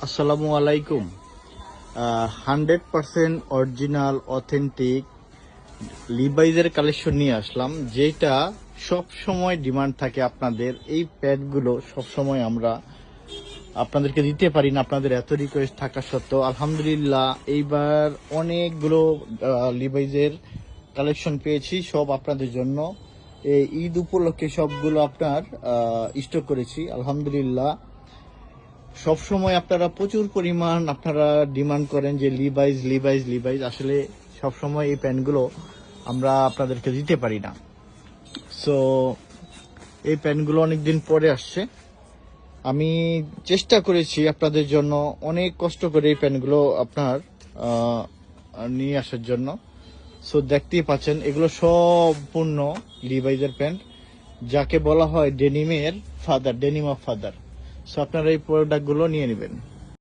আসসালামু আলাইকুম। 100% original authentic লিভাইজের collection নিয়ে আসলাম, যেটা সব সময় ডিমান্ড থাকে আপনাদের। এই প্যাডগুলো সব সময় আমরা আপনাদেরকে দিতে পারি না, আপনাদের এত রিকোয়েস্ট থাকা সত্ত্বেও আলহামদুলিল্লাহ এইবার অনেকগুলো লিভাইজের কালেকশন পেয়েছি, সব আপনাদের জন্য। এই ঈদ উপলক্ষে সবগুলো আপনার স্টক করেছি আলহামদুলিল্লাহ। সব সময় আপনারা প্রচুর পরিমাণ আপনারা ডিমান্ড করেন যে লিভাইজ লিভাইজ লিভাইজ, আসলে সব সময় এই প্যান্টগুলো আমরা আপনাদেরকে দিতে পারি না। সো এই প্যান্টগুলো অনেকদিন পরে আসছে, আমি চেষ্টা করেছি আপনাদের জন্য অনেক কষ্ট করে এই প্যান্টগুলো আপনার নিয়ে আসার জন্য। সো দেখতেই পাচ্ছেন এগুলো সম্পূর্ণ লিভাইজের প্যান্ট, যাকে বলা হয় ডেনিমের father, denim of father. So আপনারা এই প্রোডাক্টগুলো নিয়ে নেবেন।